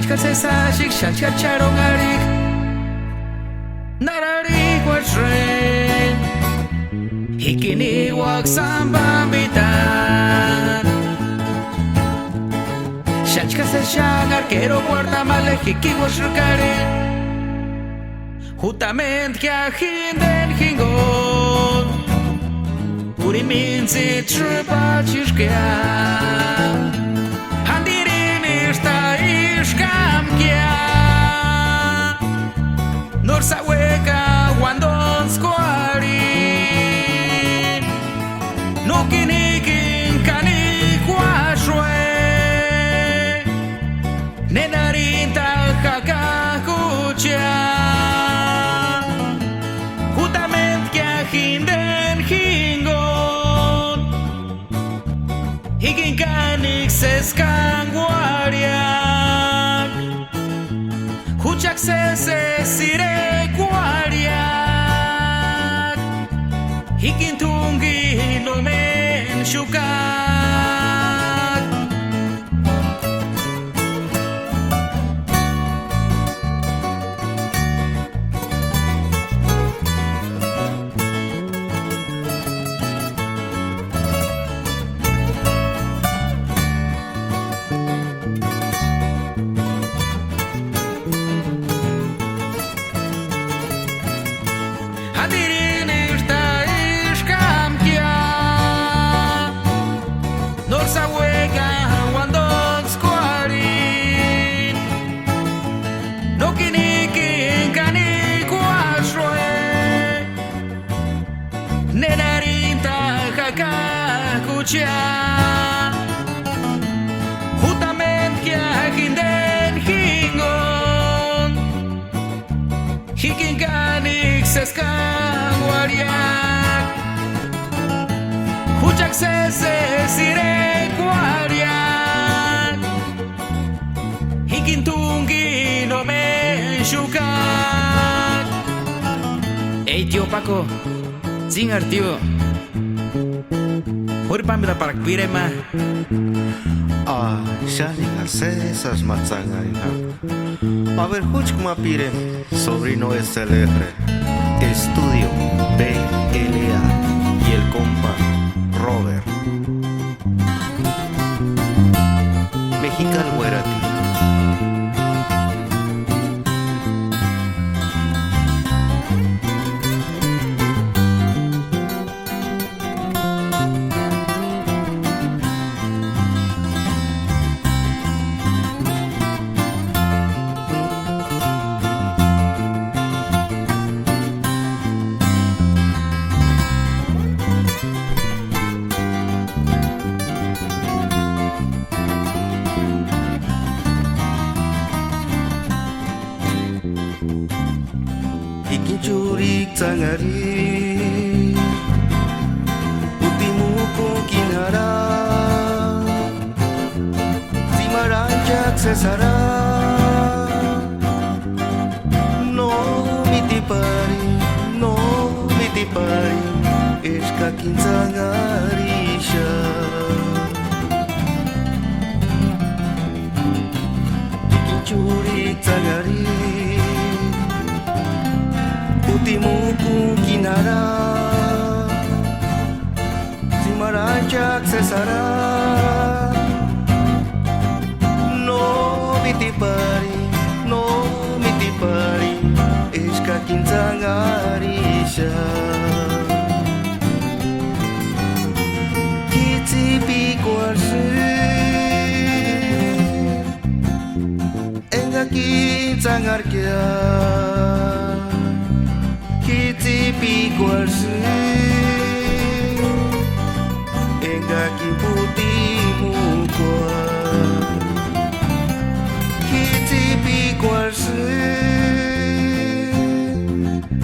Shanchka sesashik, shanchka charongarik Nararik wachre Hikini wak sambambitan Shanchka seshan arquero guarda male hiki wachrekari Justamente que aginden hingon Uriminzi trupachishkia Handirin ista ishkamkia Norsa hueca wandon squarin Nukinikin kanikwashwe Nenarinta hakakucha Higinkanik seskan guariak Huchak sesire guariak Higintungi no men shukak Hadirin ista ishkamkia Norsa hueca wandon squarin Nokinikin kanikwashwe Nenarinta hakakucha Justamente que aginden hingon Hikinkanik seskan guariak Huchak sesire guariak Hikintungi no men shukak Ey tío Paco, zingar tío Hurpamira para pirema Shani esas matzangarina. A ver, Huchkuma pire, sobrino SLR, Estudio BLA y el compa Robert. Mexical Huerati. Ikinchurik tangari Utimu ko kinara Simaranjak sesara No mitipari Eshka kintangarisha Ikinchurik tangari Utimu ku kinara Simaranjak sesara No mitipari Eshka kintangarisha Kitipi kuarse Enga kintangarkia Kitipi kuarse Enga kiputi mukwa Kitipi kuarse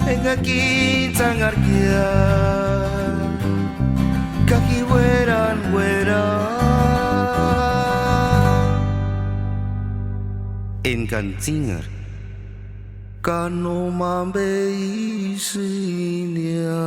Enga kitangarkia Kaki weran Engan singer Kano mambe isinya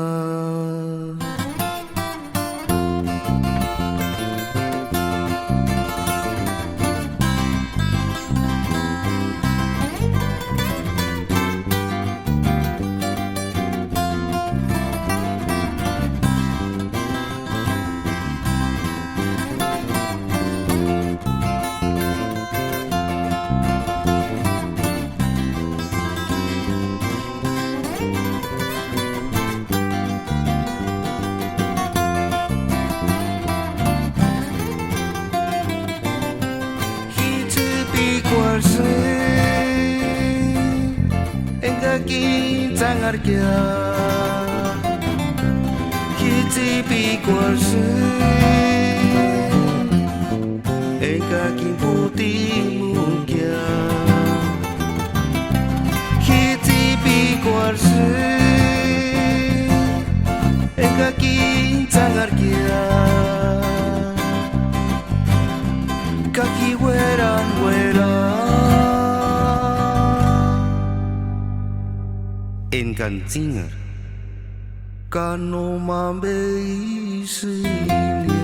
cangar kia hiji pikul kaki putihmu kia hiji pikul kaki cangar kia kaki weran Engkan zinger kano mambe isinya